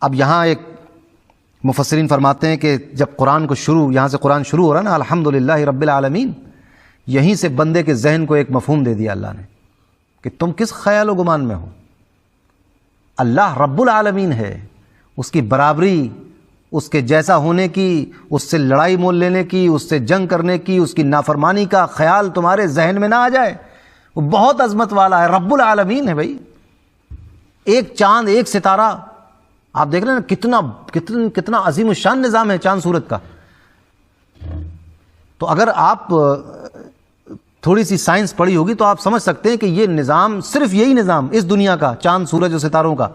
اب یہاں ایک مفسرین فرماتے ہیں کہ جب قرآن کو یہاں سے قرآن شروع ہو رہا نا الحمدللہ رب العالمین، یہیں سے بندے کے ذہن کو ایک مفہوم دے دیا اللہ نے کہ تم کس خیال و گمان میں ہو، اللہ رب العالمین ہے، اس کی برابری، اس کے جیسا ہونے کی، اس سے لڑائی مول لینے کی، اس سے جنگ کرنے کی، اس کی نافرمانی کا خیال تمہارے ذہن میں نہ آ جائے۔ وہ بہت عظمت والا ہے، رب العالمین ہے بھائی۔ ایک چاند، ایک ستارہ، آپ دیکھ رہے ہیں کتنا عظیم الشان نظام ہے چاند سورج کا۔ تو اگر آپ تھوڑی سی سائنس پڑھی ہوگی تو آپ سمجھ سکتے ہیں کہ یہ نظام، صرف یہی نظام اس دنیا کا، چاند سورج اور ستاروں کا،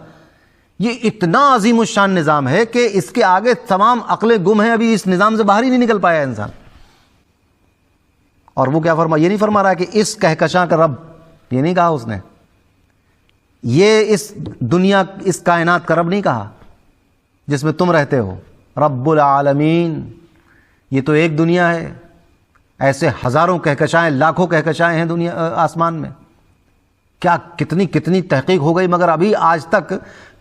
یہ اتنا عظیم الشان نظام ہے کہ اس کے آگے تمام عقلیں گم ہیں، ابھی اس نظام سے باہر ہی نہیں نکل پایا انسان۔ اور وہ کیا یہ نہیں فرما رہا کہ اس کہکشاں کا رب، یہ نہیں کہا اس نے، یہ اس دنیا، اس کائنات کا رب نہیں کہا جس میں تم رہتے ہو، رب العالمین۔ یہ تو ایک دنیا ہے، ایسے ہزاروں کہکشائیں، لاکھوں کہکشائیں ہیں دنیا آسمان میں، کیا کتنی تحقیق ہو گئی، مگر ابھی آج تک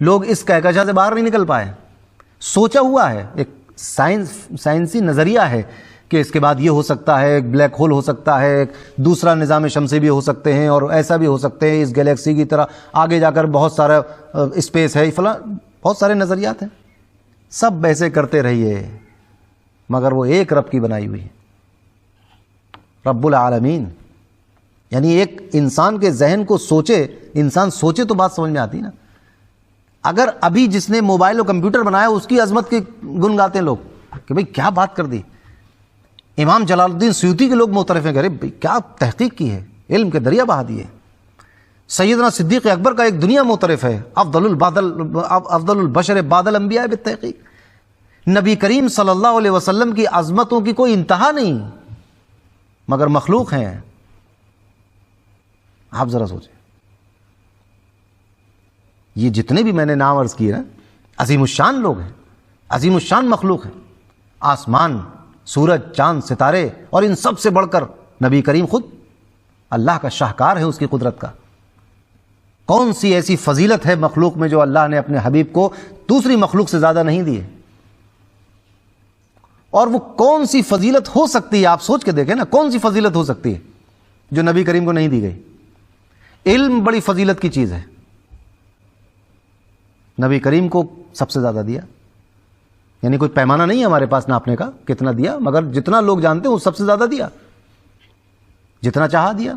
لوگ اس کہکشاں سے باہر نہیں نکل پائے۔ سوچا ہوا ہے، ایک سائنسی نظریہ ہے کہ اس کے بعد یہ ہو سکتا ہے، ایک بلیک ہول ہو سکتا ہے، ایک دوسرا نظام شمسی بھی ہو سکتے ہیں، اور ایسا بھی ہو سکتے ہیں اس گلیکسی کی طرح آگے جا کر بہت سارا اسپیس ہے، فلاں بہت سارے نظریات ہیں۔ سب ایسے کرتے رہیے، مگر وہ ایک رب کی بنائی ہوئی ہے، رب العالمین۔ یعنی ایک انسان کے ذہن کو سوچے، انسان سوچے تو بات سمجھ میں آتی نا۔ اگر ابھی جس نے موبائل اور کمپیوٹر بنایا اس کی عظمت کی گن گاتے ہیں لوگ کہ بھئی کیا بات کر دی، امام جلال الدین سیوطی کے لوگ معترف ہیں کہ ارے بھئی کیا تحقیق کی ہے، علم کے دریا بہا دیے۔ سیدنا صدیق اکبر کا ایک دنیا معترف ہے، افضل البشر بعد الانبیاء بالتحقیق۔ نبی کریم صلی اللہ علیہ وسلم کی عظمتوں کی کوئی انتہا نہیں، مگر مخلوق ہیں۔ آپ ذرا سوچیں، یہ جتنے بھی میں نے نام عرض کیے نا، عظیم الشان لوگ ہیں، عظیم الشان مخلوق ہیں، آسمان، سورج، چاند، ستارے، اور ان سب سے بڑھ کر نبی کریم خود اللہ کا شاہکار ہے، اس کی قدرت کا۔ کون سی ایسی فضیلت ہے مخلوق میں جو اللہ نے اپنے حبیب کو دوسری مخلوق سے زیادہ نہیں دی ہے؟ اور وہ کون سی فضیلت ہو سکتی ہے، آپ سوچ کے دیکھیں نا، کون سی فضیلت ہو سکتی ہے جو نبی کریم کو نہیں دی گئی؟ علم بڑی فضیلت کی چیز ہے، نبی کریم کو سب سے زیادہ دیا، یعنی کوئی پیمانہ نہیں ہے ہمارے پاس ناپنے کا کتنا دیا، مگر جتنا لوگ جانتے ہیں وہ سب سے زیادہ دیا، جتنا چاہا دیا۔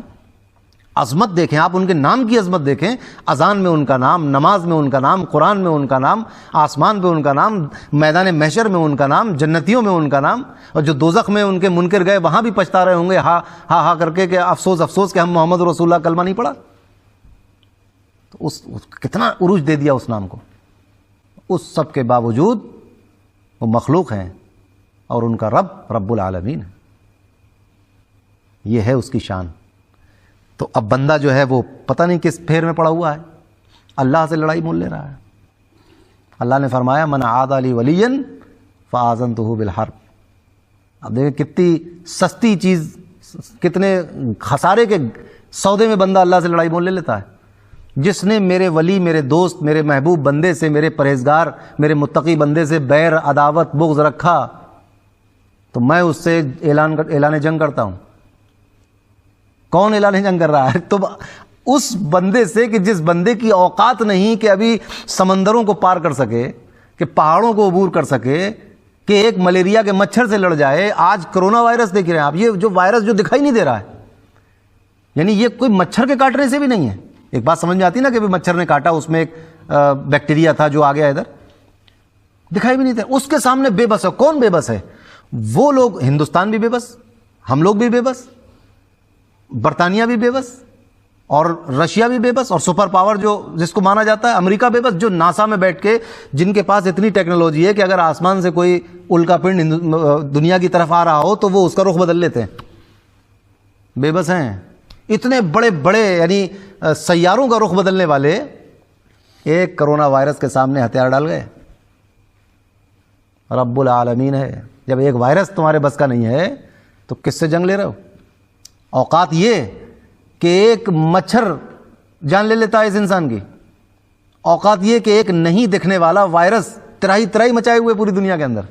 عظمت دیکھیں آپ، ان کے نام کی عظمت دیکھیں، اذان میں ان کا نام، نماز میں ان کا نام، قرآن میں ان کا نام، آسمان پہ ان کا نام، میدان محشر میں ان کا نام، جنتیوں میں ان کا نام، اور جو دوزخ میں ان کے منکر گئے وہاں بھی پچھتا رہے ہوں گے ہاں ہاں ہاں کر کے کہ افسوس افسوس کہ ہم محمد رسول اللہ کلمہ نہیں پڑھا۔ تو اس کتنا عروج دے دیا اس نام کو۔ اس سب کے باوجود وہ مخلوق ہیں، اور ان کا رب رب العالمین ہے، یہ ہے اس کی شان۔ تو اب بندہ جو ہے وہ پتہ نہیں کس پھیر میں پڑا ہوا ہے، اللہ سے لڑائی مول لے رہا ہے۔ اللہ نے فرمایا من عادى لي وليا فآذنته بالحرب۔ اب دیکھیں کتنی سستی چیز، کتنے خسارے کے سودے میں بندہ اللہ سے لڑائی مول لے لیتا ہے۔ جس نے میرے ولی، میرے دوست، میرے محبوب بندے سے، میرے پرہیزگار، میرے متقی بندے سے بیر، عداوت، بغض رکھا، تو میں اس سے اعلان جنگ کرتا ہوں۔ کون اعلان جنگ کر رہا ہے؟ تو اس بندے سے کہ جس بندے کی اوقات نہیں کہ ابھی سمندروں کو پار کر سکے، کہ پہاڑوں کو عبور کر سکے، کہ ایک ملیریا کے مچھر سے لڑ جائے۔ آج کرونا وائرس دیکھ رہے ہیں آپ، یہ جو وائرس جو دکھائی نہیں دے رہا ہے، یعنی یہ کوئی مچھر کے کاٹنے سے بھی نہیں ہے۔ ایک بات سمجھ میں آتی نا کہ مچھر نے کاٹا، اس میں ایک بیکٹیریا تھا جو آ گیا ادھر، دکھائی بھی نہیں دے۔ اس کے سامنے بے بس ہے۔ کون بے بس ہے؟ وہ لوگ، ہندوستان بھی بے بس، ہم لوگ بھی بے بس، برطانیہ بھی بے بس، اور رشیا بھی بے بس، اور سپر پاور جو جس کو مانا جاتا ہے امریکہ بے بس، جو ناسا میں بیٹھ کے، جن کے پاس اتنی ٹیکنالوجی ہے کہ اگر آسمان سے کوئی الکا پنڈ دنیا کی طرف آ رہا ہو تو وہ اس کا رخ بدل لیتے ہیں، بے بس ہیں۔ اتنے بڑے بڑے یعنی سیاروں کا رخ بدلنے والے ایک کرونا وائرس کے سامنے ہتھیار ڈال گئے۔ رب العالمین ہے۔ جب ایک وائرس تمہارے بس کا نہیں ہے تو کس سے جنگ لے رہے ہو؟ اوقات یہ کہ ایک مچھر جان لے لیتا ہے اس انسان کی، اوقات یہ کہ ایک نہیں دکھنے والا وائرس تراہی تراہی مچائے ہوئے پوری دنیا کے اندر.